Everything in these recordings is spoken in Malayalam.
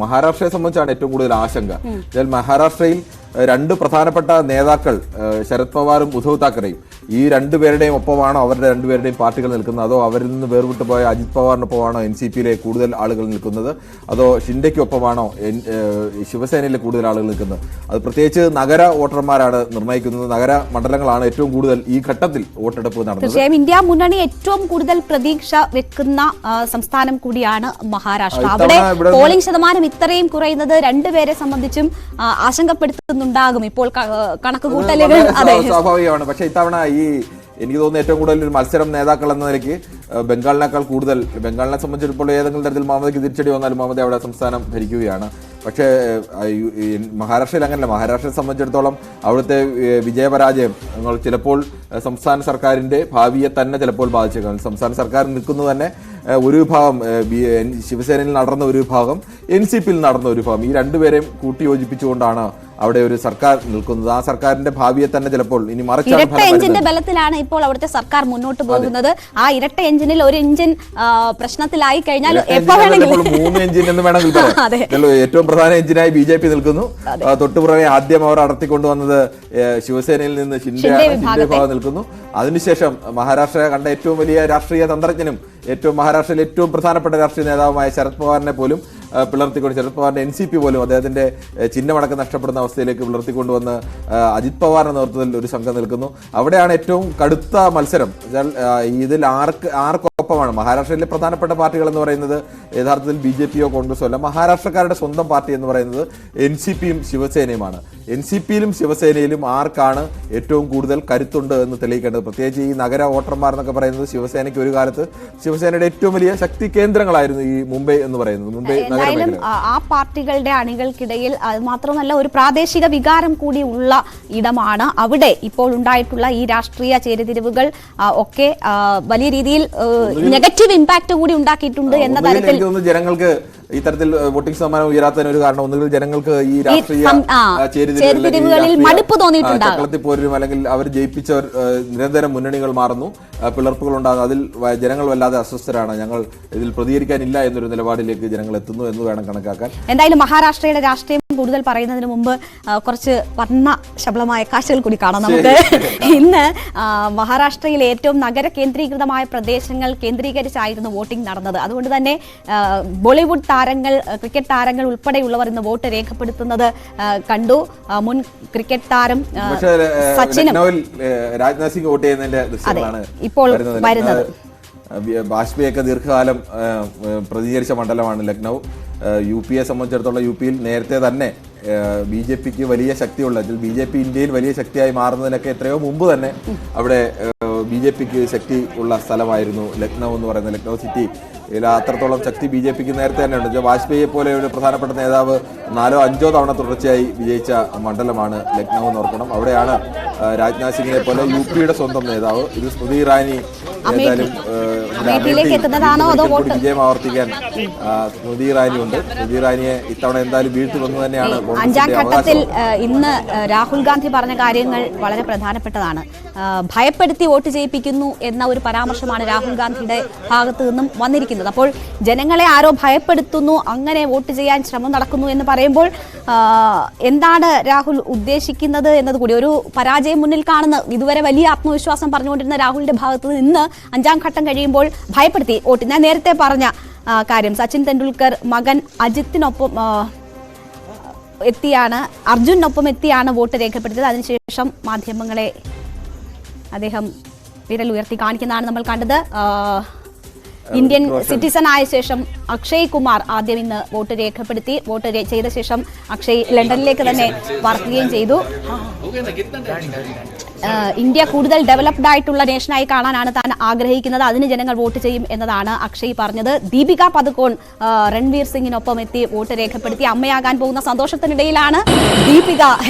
മഹാരാഷ്ട്രയെ സംബന്ധിച്ചാണ് ഏറ്റവും കൂടുതൽ ആശങ്ക. മഹാരാഷ്ട്രയിൽ രണ്ട് പ്രധാനപ്പെട്ട നേതാക്കൾ ശരത് പവാറും ഉദ്ധവ് താക്കറെയും ഈ രണ്ടുപേരുടെയും ഒപ്പമാണോ അവരുടെ രണ്ടുപേരുടെയും പാർട്ടികൾ നിൽക്കുന്നത്, അതോ അവരിൽ നിന്ന് വേർവിട്ടു പോയ അജിത് പവാറിനൊപ്പമാണോ NCPയിലെ കൂടുതൽ ആളുകൾ നിൽക്കുന്നത്, അതോ ഷിൻഡയ്ക്കൊപ്പമാണോ ശിവസേനയിലെ കൂടുതൽ ആളുകൾ നിൽക്കുന്നത്? അത് പ്രത്യേകിച്ച് നഗര വോട്ടർമാരാണ് നിർണ്ണയിക്കുന്നത്. നഗര മണ്ഡലങ്ങളാണ് ഏറ്റവും കൂടുതൽ ഈ ഘട്ടത്തിൽ വോട്ടെടുപ്പ് നടന്നത്. തീർച്ചയായും ഇന്ത്യ മുന്നണി ഏറ്റവും കൂടുതൽ പ്രതീക്ഷ വെക്കുന്ന സംസ്ഥാനം കൂടിയാണ് മഹാരാഷ്ട്ര. അവിടെ പോളിംഗ് ശതമാനം ഇത്രയും കുറയുന്നത് രണ്ടുപേരെ സംബന്ധിച്ചും ആശങ്കപ്പെടുത്തുന്നുണ്ടാകും ഇപ്പോൾ കണക്ക് കൂട്ടലുകൾ. സ്വാഭാവികമാണ്. പക്ഷേ ഇത്തവണ എനിക്ക് തോന്നുന്നു ഏറ്റവും കൂടുതൽ ഒരു മത്സരം നേതാക്കൾ എന്ന നിലയ്ക്ക് ബംഗാളിനേക്കാൾ കൂടുതൽ, ബംഗാളിനെ സംബന്ധിച്ചിടത്തോളം ഏതെങ്കിലും തരത്തിൽ മമതയ്ക്ക് തിരിച്ചടി വന്നാലും മമത അവിടെ സംസ്ഥാനം ഭരിക്കുകയാണ്. പക്ഷേ മഹാരാഷ്ട്രയിൽ അങ്ങനെയല്ല. മഹാരാഷ്ട്രയെ സംബന്ധിച്ചിടത്തോളം അവിടുത്തെ വിജയപരാജയം ചിലപ്പോൾ സംസ്ഥാന സർക്കാരിന്റെ ഭാവിയെ തന്നെ ചിലപ്പോൾ ബാധിച്ചേക്കാം. സംസ്ഥാന സർക്കാർ നിൽക്കുന്നത് തന്നെ ഒരു വിഭാഗം ശിവസേനയിൽ നടന്ന ഒരു വിഭാഗം, NCPയിൽ നടന്ന ഒരു വിഭാഗം, ഈ രണ്ടുപേരെയും കൂട്ടിയോജിപ്പിച്ചുകൊണ്ടാണ് അവിടെ ഒരു സർക്കാർ നിൽക്കുന്നത്. ആ സർക്കാരിന്റെ ഭാവിയെ തന്നെ ചിലപ്പോൾ ഇനി ഇരട്ട എഞ്ചിന്റെ ബലത്തിലാണ് ഇപ്പോൾ അവിടുത്തെ സർക്കാർ മുന്നോട്ട് പോകുന്നത്. ആ ഇരട്ട എഞ്ചിനിൽ ഒരു എഞ്ചിൻ പ്രശ്നത്തിലായി കഴിഞ്ഞാൽ 3 എഞ്ചിൻ എന്ന് വേണമെങ്കിൽ പറയാം. ഏറ്റവും പ്രധാന എഞ്ചിനായി BJP നിൽക്കുന്നു. തൊട്ടുപുറമെ ആദ്യം അവർ അടർത്തിക്കൊണ്ടുവന്നത് ശിവസേനയിൽ നിന്ന് ഷിൻഡെ വിഭാഗം നിൽക്കുന്നു. അതിനുശേഷം മഹാരാഷ്ട്ര കണ്ട ഏറ്റവും വലിയ രാഷ്ട്രീയ തന്ത്രജ്ഞനും മഹാരാഷ്ട്രയിലെ ഏറ്റവും പ്രധാനപ്പെട്ട രാഷ്ട്രീയ നേതാവുമായ ശരത് പവാറിനെ പോലും പിളർത്തിക്കൊണ്ട്, ശരത് പവാറിന്റെ NCP പോലും അദ്ദേഹത്തിന്റെ ചിഹ്നമടക്കം നഷ്ടപ്പെടുന്ന അവസ്ഥയിലേക്ക് പിളർത്തിക്കൊണ്ടുവന്ന് അജിത് പവാറിന്റെ നേതൃത്വത്തിൽ ഒരു സംഘം നിൽക്കുന്നു. അവിടെയാണ് ഏറ്റവും കടുത്ത മത്സരം. ഇതിൽ ആർക്കൊപ്പമാണ്? മഹാരാഷ്ട്രയിലെ പ്രധാനപ്പെട്ട പാർട്ടികൾ എന്ന് പറയുന്നത് യഥാർത്ഥത്തിൽ BJPയോ കോൺഗ്രസോ അല്ല. മഹാരാഷ്ട്രക്കാരുടെ സ്വന്തം പാർട്ടി എന്ന് പറയുന്നത് NCPയും ശിവസേനയുമാണ്. NCPയിലും ശിവസേനയിലും ആർക്കാണ് ഏറ്റവും കൂടുതൽ കരുത്തുണ്ട് എന്ന് തെളിയിക്കേണ്ടത്. പ്രത്യേകിച്ച് ഈ നഗര വോട്ടർമാർ എന്നൊക്കെ പറയുന്നത് ശിവസേനയ്ക്ക് ഒരു കാലത്ത് ശിവസേനയുടെ ഏറ്റവും വലിയ ശക്തി കേന്ദ്രങ്ങളായിരുന്നു ഈ മുംബൈ എന്ന് പറയുന്നത്. മുംബൈ ആ പാർട്ടികളുടെ അണികൾക്കിടയിൽ അത് മാത്രമല്ല ഒരു പ്രാദേശിക വികാരം കൂടി ഉള്ള ഇടമാണ്. അവിടെ ഇപ്പോൾ ഉണ്ടായിട്ടുള്ള ഈ രാഷ്ട്രീയ ചേരിതിരിവുകൾ ഒക്കെ വലിയ രീതിയിൽ നെഗറ്റീവ് ഇമ്പാക്ട് കൂടി ഉണ്ടാക്കിയിട്ടുണ്ട് എന്ന തരത്തിൽ ജനങ്ങൾക്ക് ഇത്തരത്തിൽ വോട്ടിംഗ് ശതമാനം ഉയരാത്തതിന് ഒരു കാരണം ഒന്നുകിൽ ജനങ്ങൾക്ക് ഈ രാഷ്ട്രീയ ചേരിതിരിവുകളിൽ മടുപ്പ് തോന്നിയിട്ടുണ്ട്. പോരും അല്ലെങ്കിൽ അവർ ജയിപ്പിച്ചവർ നിരന്തരം മുന്നണികൾ മാറുന്നു, പിളർപ്പുകൾ ഉണ്ടാകുന്നു. അതിൽ ജനങ്ങൾ വല്ലാതെ അസ്വസ്ഥരാണ്. ഞങ്ങൾ ഇതിൽ പ്രതികരിക്കാനില്ല എന്നൊരു നിലപാടിലേക്ക് ജനങ്ങൾ എത്തുന്നു എന്ന് വേണം കണക്കാക്കാൻ. എന്തായാലും മഹാരാഷ്ട്രയുടെ രാഷ്ട്രീയം കൂടുതൽ പറയുന്നതിന് മുമ്പ് കുറച്ച് വർണ്ണ ശബളമായ കാഴ്ചകൾ കൂടി കാണാം നമുക്ക്. ഇന്ന് മഹാരാഷ്ട്രയിലെ ഏറ്റവും നഗര കേന്ദ്രീകൃതമായ പ്രദേശങ്ങൾ കേന്ദ്രീകരിച്ചായിരുന്നു വോട്ടിംഗ് നടന്നത്. അതുകൊണ്ട് തന്നെ ബോളിവുഡ് താരങ്ങൾ, ക്രിക്കറ്റ് താരങ്ങൾ ഉൾപ്പെടെയുള്ളവർ ഇന്ന് വോട്ട് രേഖപ്പെടുത്തുന്നത് കണ്ടു. മുൻ ക്രിക്കറ്റ് താരം സച്ചിനും രാജ്നാഥ് സിംഗ് വോട്ട് ചെയ്യുന്നതിന്റെ ദൃശ്യങ്ങളാണ് ഇപ്പോൾ വരുന്നത്. വാജ്പേയിയൊക്കെ ദീർഘകാലം പ്രതികരിച്ച മണ്ഡലമാണ് ലക്നൗ. UPയെ സംബന്ധിച്ചിടത്തോളം UPയിൽ നേരത്തെ തന്നെ BJPക്ക് വലിയ ശക്തിയുള്ള, BJP ഇന്ത്യയിൽ വലിയ ശക്തിയായി മാറുന്നതിനൊക്കെ എത്രയോ മുമ്പ് തന്നെ അവിടെ BJPക്ക് ശക്തി ഉള്ള സ്ഥലമായിരുന്നു ലക്നൗ എന്ന് പറയുന്നത്. ലക്നൗ സിറ്റി അത്രത്തോളം ശക്തി BJPക്ക് നേരത്തെ തന്നെ ഉണ്ട്. വാജ്പേയിയെ പോലെ ഒരു പ്രധാനപ്പെട്ട നേതാവ് 4 or 5 തവണ തുടർച്ചയായി വിജയിച്ച മണ്ഡലമാണ് ലക്നൗ എന്ന് ഓർക്കണം. അവിടെയാണ് രാജ്നാഥ് സിംഗിനെ പോലെ UPയുടെ സ്വന്തം നേതാവ്. ഇത് സ്മൃതി ഇറാനി ഏതായാലും വിജയം ആവർത്തിക്കാൻ സ്മൃതി ഇറാനി ഉണ്ട്. സ്മൃതി ഇറാനിയെ ഇത്തവണ എന്തായാലും വീഴ്ത്തുമെന്ന് തന്നെയാണ്. 5ാം ഘട്ടത്തിൽ ഇന്ന് രാഹുൽ ഗാന്ധി പറഞ്ഞ കാര്യങ്ങൾ വളരെ പ്രധാനപ്പെട്ടതാണ്. ഭയപ്പെടുത്തി വോട്ട് ചെയ്യിപ്പിക്കുന്നു എന്ന ഒരു പരാമർശമാണ് രാഹുൽ ഗാന്ധിയുടെ ഭാഗത്തു നിന്നും വന്നിരിക്കുന്നത്. അപ്പോൾ ജനങ്ങളെ ആരോ ഭയപ്പെടുത്തുന്നു, അങ്ങനെ വോട്ട് ചെയ്യാൻ ശ്രമം നടക്കുന്നു എന്ന് പറയുമ്പോൾ എന്താണ് രാഹുൽ ഉദ്ദേശിക്കുന്നത് എന്നത് കൂടി. ഒരു പരാജയം മുന്നിൽ കാണുന്ന, ഇതുവരെ വലിയ ആത്മവിശ്വാസം പറഞ്ഞുകൊണ്ടിരുന്ന രാഹുലിന്റെ ഭാഗത്ത് നിന്ന് 5ാം ഘട്ടം കഴിയുമ്പോൾ ഭയപ്പെടുത്തി വോട്ട്. ഞാൻ നേരത്തെ പറഞ്ഞ കാര്യം, സച്ചിൻ തെണ്ടുൽക്കർ മകൻ അജിത്തിനൊപ്പം അർജുനൊപ്പം എത്തിയാണ് വോട്ട് രേഖപ്പെടുത്തിയത്. അതിനുശേഷം മാധ്യമങ്ങളെ അദ്ദേഹം വിരൽ ഉയർത്തി കാണിക്കുന്നതാണ് നമ്മൾ കണ്ടത്. ഇന്ത്യൻ സിറ്റിസൺ ആയ ശേഷം അക്ഷയ് കുമാർ ആദ്യം ഇന്ന് വോട്ട് രേഖപ്പെടുത്തി. വോട്ട് ചെയ്ത ശേഷം അക്ഷയ് ലണ്ടനിലേക്ക് തന്നെ പറക്കുകയും ചെയ്തു. ഇന്ത്യ കൂടുതൽ ഡെവലപ്ഡ് ആയിട്ടുള്ള നേഷനായി കാണാനാണ് താൻ ആഗ്രഹിക്കുന്നത്, അതിന് ജനങ്ങൾ വോട്ട് ചെയ്യും എന്നതാണ് അക്ഷയ് പറഞ്ഞത്. ദീപിക പദുക്കോൺ രൺവീർ സിംഗിനൊപ്പം എത്തി വോട്ട് രേഖപ്പെടുത്തി. അമ്മയാകാൻ പോകുന്ന സന്തോഷത്തിനിടയിലാണ് ദീപിക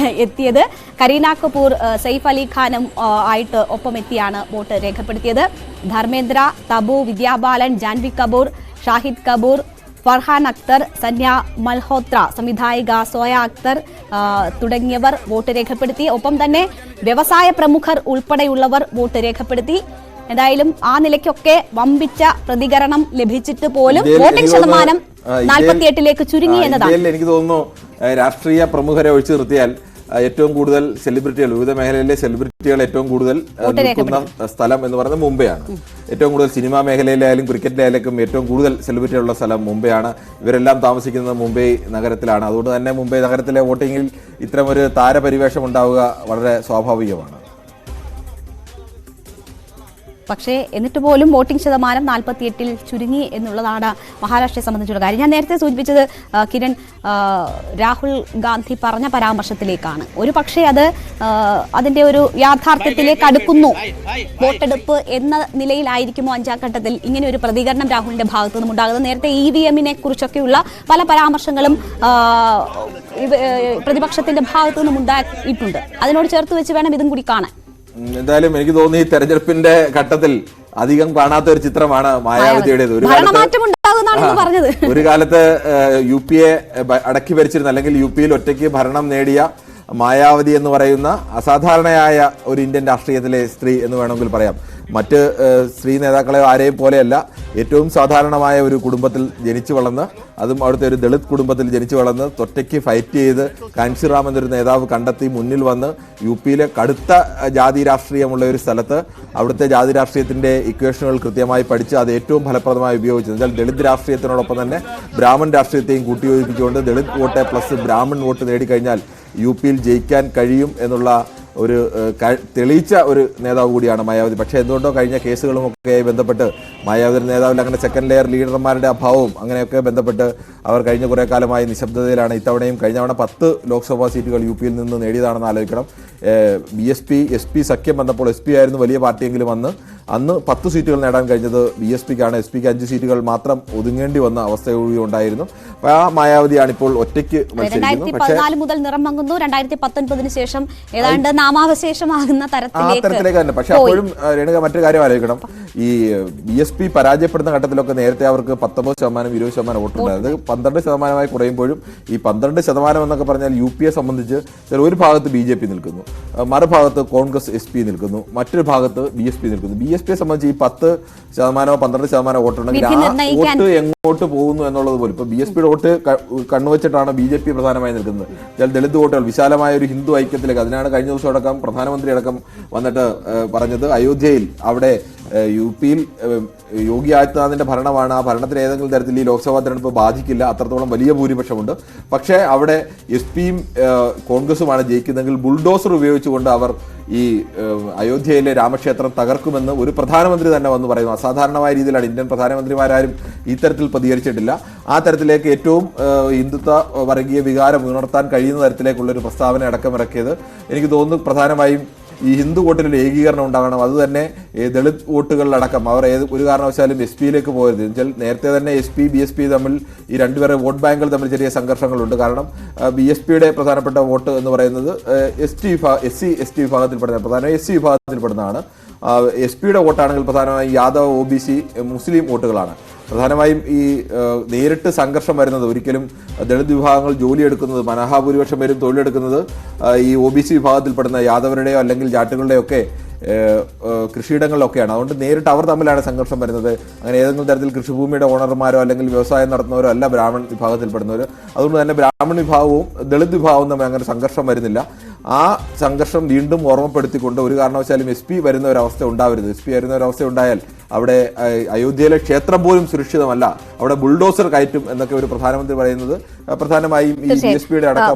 എത്തിയത്. കരീന കപൂർ, സൈഫ് അലി ഖാനും ആയിട്ട് ഒപ്പം എത്തിയാണ് വോട്ട് രേഖപ്പെടുത്തിയത്. ധർമ്മേന്ദ്ര, തബു, വിദ്യാബാലൻ, ജാൻവി കപൂർ, ഷാഹിദ് കപൂർ, ഫർഹാൻ അക്തർ, സന്യ മൽഹോത്ര, സംവിധായിക സോയ അക്തർ തുടങ്ങിയവർ വോട്ട് രേഖപ്പെടുത്തി. ഒപ്പം തന്നെ വ്യവസായ പ്രമുഖർ ഉൾപ്പെടെയുള്ളവർ വോട്ട് രേഖപ്പെടുത്തി. എന്തായാലും ആ നിലയ്ക്കൊക്കെ വമ്പിച്ച പ്രതികരണം ലഭിച്ചിട്ട് പോലും വോട്ടിംഗ് ശതമാനം 48ലേക്ക് ചുരുങ്ങി എന്നതാണ്. എനിക്ക് തോന്നുന്നു രാഷ്ട്രീയ പ്രമുഖരെ ഒഴിച്ചു നിർത്തിയാൽ ഏറ്റവും കൂടുതൽ സെലിബ്രിറ്റികൾ, വിവിധ മേഖലയിലെ സെലിബ്രിറ്റികൾ ഏറ്റവും കൂടുതൽ നിൽക്കുന്ന സ്ഥലം എന്ന് പറയുന്നത് മുംബൈയാണ്. ഏറ്റവും കൂടുതൽ സിനിമാ മേഖലയിലായാലും ക്രിക്കറ്റിലായാലും ഏറ്റവും കൂടുതൽ സെലിബ്രിറ്റികളുള്ള സ്ഥലം മുംബൈയാണ്. ഇവരെല്ലാം താമസിക്കുന്നത് മുംബൈ നഗരത്തിലാണ്. അതുകൊണ്ട് തന്നെ മുംബൈ നഗരത്തിലെ വോട്ടിങ്ങിൽ ഇത്തരമൊരു താരപരിവേഷം ഉണ്ടാവുക വളരെ സ്വാഭാവികമാണ്. പക്ഷേ എന്നിട്ട് പോലും വോട്ടിംഗ് ശതമാനം 48-ൽ ചുരുങ്ങി എന്നുള്ളതാണ് മഹാരാഷ്ട്രയെ സംബന്ധിച്ചുള്ള കാര്യം. ഞാൻ നേരത്തെ സൂചിപ്പിച്ചത് കിരൺ, രാഹുൽ ഗാന്ധി പറഞ്ഞ പരാമർശത്തിലേക്കാണ്. ഒരു പക്ഷേ അത് അതിന്റെ ഒരു യാഥാർത്ഥ്യത്തിലേക്ക് അടുക്കുന്നു. വോട്ടെടുപ്പ് എന്ന നിലയിലായിരിക്കുമോ അഞ്ചാം ഘട്ടത്തിൽ ഇങ്ങനെ ഒരു പ്രതികരണം രാഹുലിന്റെ ഭാഗത്തു നിന്നും ഉണ്ടാകുന്നത്? നേരത്തെ EVM-നെ കുറിച്ചൊക്കെയുള്ള പല പരാമർശങ്ങളും പ്രതിപക്ഷത്തിന്റെ ഭാഗത്തു നിന്നും ഉണ്ടായിട്ടുണ്ട്. അതിനോട് ചേർത്ത് വെച്ച് വേണം ഇതും കൂടി കാണാൻ. എന്തായാലും എനിക്ക് തോന്നി ഈ തെരഞ്ഞെടുപ്പിന്റെ ഘട്ടത്തിൽ അധികം കാണാത്ത ഒരു ചിത്രമാണ് മായാവതിയുടേത്. ഒരു കാലത്ത് UP-യെ അടക്കി ഭരിച്ചിരുന്ന, അല്ലെങ്കിൽ UP-യിൽ ഒറ്റയ്ക്ക് ഭരണം നേടിയ മായാവതി എന്ന് പറയുന്ന അസാധാരണയായ ഒരു ഇന്ത്യൻ രാഷ്ട്രീയത്തിലെ സ്ത്രീ എന്ന് വേണമെങ്കിൽ പറയാം. മറ്റ് സ്ത്രീ നേതാക്കളെ ആരെയും പോലെയല്ല, ഏറ്റവും സാധാരണമായ ഒരു കുടുംബത്തിൽ ജനിച്ചു വളർന്ന്, അതും അവിടുത്തെ ഒരു ദളിത് കുടുംബത്തിൽ ജനിച്ചു വളർന്ന് ഒറ്റയ്ക്ക് ഫൈറ്റ് ചെയ്ത് കാൻഷിറാം എന്നൊരു നേതാവ് കണ്ടെത്തി മുന്നിൽ വന്ന് UP-യിലെ കടുത്ത ജാതി രാഷ്ട്രീയമുള്ള ഒരു സ്ഥലത്ത് അവിടുത്തെ ജാതി രാഷ്ട്രീയത്തിന്റെ ഇക്വേഷനുകൾ കൃത്യമായി പഠിച്ച് അത് ഏറ്റവും ഫലപ്രദമായി ഉപയോഗിച്ചത്. എന്നാൽ ദളിത് രാഷ്ട്രീയത്തിനോടൊപ്പം തന്നെ ബ്രാഹ്മൺ രാഷ്ട്രീയത്തെയും കൂട്ടിയോജിപ്പിച്ചുകൊണ്ട് Dalit vote plus Brahmin vote നേടിക്കഴിഞ്ഞാൽ UP-യിൽ ജയിക്കാൻ കഴിയും എന്നുള്ള ഒരു തെളിയിച്ച ഒരു നേതാവ് കൂടിയാണ് മായാവതി. പക്ഷേ എന്തുകൊണ്ടോ കഴിഞ്ഞ കേസുകളുമൊക്കെയായി ബന്ധപ്പെട്ട് മായാവതി നേതാവിൽ അങ്ങനെ സെക്കൻഡ് ലെയർ ലീഡർമാരുടെ അഭാവവും അങ്ങനെയൊക്കെ ബന്ധപ്പെട്ട് അവർ കഴിഞ്ഞ കുറേ കാലമായി നിശബ്ദതയിലാണ്. ഇത്തവണയും കഴിഞ്ഞ തവണ 10 ലോക്സഭാ സീറ്റുകൾ UP-യിൽ നിന്ന് നേടിയതാണെന്ന് ആലോചിക്കണം. BSP SP സഖ്യം വന്നപ്പോൾ SP ആയിരുന്നു വലിയ പാർട്ടിയെങ്കിലും അന്ന് 10 സീറ്റുകൾ നേടാൻ കഴിഞ്ഞത് BSP-ക്കാണ്. SP-ക്ക് 5 സീറ്റുകൾ മാത്രം ഒതുങ്ങേണ്ടി വന്ന അവസ്ഥ ഉണ്ടായിരുന്നു. അപ്പോൾ ആ മായാവതിയാണ് ഇപ്പോൾ ഒറ്റയ്ക്ക് മത്സരിക്കുന്നത്. 2014 മുതൽ നിറം മങ്ങുന്നു, 2019 ശേഷം ഏതാണ്ട് നാമാവശേഷമാകുന്ന തരത്തിലേക്ക് തന്നെ. പക്ഷെ അപ്പോഴും രേണുക മറ്റൊരു കാര്യം ആലോചിക്കണം. ഈ BSP പരാജയപ്പെടുന്ന ഘട്ടത്തിലൊക്കെ നേരത്തെ അവർക്ക് 19%, 20% വോട്ടുണ്ടായത്. 12% കുറയുമ്പോഴും ഈ 12% എന്നൊക്കെ പറഞ്ഞാൽ UP-യെ സംബന്ധിച്ച് ഒരു ഭാഗത്ത് BJP നിൽക്കുന്നു, മറുഭാഗത്ത് കോൺഗ്രസ് SP നിൽക്കുന്നു, മറ്റൊരു ഭാഗത്ത് BSP നിൽക്കുന്നു. BSP-യെ സംബന്ധിച്ച് ഈ 10%, 12% വോട്ടുണ്ടെങ്കിൽ ആ വോട്ട് എങ്ങോട്ട് പോകുന്നു എന്നുള്ളത് പോലും. ഇപ്പൊ BSP-യുടെ വോട്ട് കണ്ണുവച്ചിട്ടാണ് BJP പ്രധാനമായി നിൽക്കുന്നത്. ദളിത് വോട്ടുകൾ വിശാലമായ ഒരു ഹിന്ദു ഐക്യത്തിലേക്ക്, അതിനാണ് കഴിഞ്ഞ ദിവസം അടക്കം പ്രധാനമന്ത്രി അടക്കം വന്നിട്ട് പറഞ്ഞത് അയോധ്യയിൽ അവിടെ UP-യിൽ യോഗി ആദിത്യനാഥിന്റെ ഭരണമാണ്, ആ ഭരണത്തിന് ഏതെങ്കിലും തരത്തിൽ ഈ ലോക്സഭാ തെരഞ്ഞെടുപ്പ് ബാധിക്കില്ല, അത്രത്തോളം വലിയ ഭൂരിപക്ഷമുണ്ട്. പക്ഷേ അവിടെ SP-യും കോൺഗ്രസുമാണ് ജയിക്കുന്നതെങ്കിൽ ബുൾഡോസർ ഉപയോഗിച്ചുകൊണ്ട് അവർ ഈ അയോധ്യയിലെ രാമക്ഷേത്രം തകർക്കുമെന്ന് ഒരു പ്രധാനമന്ത്രി തന്നെ വന്ന് പറയുന്നു. അസാധാരണമായ രീതിയിലാണ്. ഇന്ത്യൻ പ്രധാനമന്ത്രിമാരും ഈ തരത്തിൽ പ്രതികരിച്ചിട്ടില്ല. ആ തരത്തിലേക്ക് ഏറ്റവും ഹിന്ദുത്വ വർഗീയ വികാരം ഉണർത്താൻ കഴിയുന്ന തരത്തിലേക്കുള്ളൊരു പ്രസ്താവന അടക്കം ഇറക്കിയത് എനിക്ക് തോന്നുന്നു പ്രധാനമായും ഈ ഹിന്ദു വോട്ടിലൊരു ഏകീകരണം ഉണ്ടാകണം. അത് തന്നെ ദളിത് വോട്ടുകളിലടക്കം അവർ ഒരു കാരണവശാലും SP-യിലേക്ക് പോകരുത്. എന്നുവെച്ചാൽ നേരത്തെ തന്നെ SP BSP തമ്മിൽ ഈ രണ്ടുപേരെ വോട്ട് ബാങ്കുകൾ തമ്മിൽ ചെറിയ സംഘർഷങ്ങളുണ്ട്. കാരണം BSP-യുടെ പ്രധാനപ്പെട്ട വോട്ട് എന്ന് പറയുന്നത് SC ST വിഭാഗത്തിൽപ്പെടുന്ന, പ്രധാനമായി SC വിഭാഗത്തിൽപ്പെടുന്നതാണ്. SP-യുടെ വോട്ടാണെങ്കിൽ പ്രധാനമായും യാദവ് OBC മുസ്ലിം വോട്ടുകളാണ്. പ്രധാനമായും ഈ നേരിട്ട് സംഘർഷം വരുന്നത് ഒരിക്കലും ദളിത് വിഭാഗങ്ങൾ ജോലിയെടുക്കുന്നത്, മഹാഭൂരിപക്ഷം പേരും തൊഴിലെടുക്കുന്നത് ഈ OBC വിഭാഗത്തിൽപ്പെടുന്ന യാദവരുടെയോ അല്ലെങ്കിൽ ജാട്ടുകളുടെയോ ഒക്കെ കൃഷിയിടങ്ങളിലൊക്കെയാണ്. അതുകൊണ്ട് നേരിട്ട് അവർ തമ്മിലാണ് സംഘർഷം വരുന്നത്. അങ്ങനെ ഏതെങ്കിലും തരത്തിൽ കൃഷിഭൂമിയുടെ ഓണർമാരോ അല്ലെങ്കിൽ വ്യവസായം നടത്തുന്നവരോ അല്ല ബ്രാഹ്മൺ വിഭാഗത്തിൽപ്പെടുന്നവർ. അതുകൊണ്ട് തന്നെ ബ്രാഹ്മൺ വിഭാഗവും ദളിത് വിഭാഗവും തമ്മിൽ അങ്ങനെ സംഘർഷം വരുന്നില്ല. ആ സംഘർഷം വീണ്ടും ഓർമ്മപ്പെടുത്തിക്കൊണ്ട് ഒരു കാരണവശാലും SP വരുന്ന ഒരവസ്ഥ ഉണ്ടാവരുത്. SP വരുന്ന ഒരവസ്ഥ ഉണ്ടായാൽ അവിടെ അയോധ്യയിലെ ക്ഷേത്രം പോലും സുരക്ഷിതമല്ല, അവിടെ ബുൾഡോസർ കയറ്റും എന്നൊക്കെ ഒരു പ്രധാനമന്ത്രി പറയുന്നത് പ്രധാനമായും ഈ BSP-യുടെ അടക്കം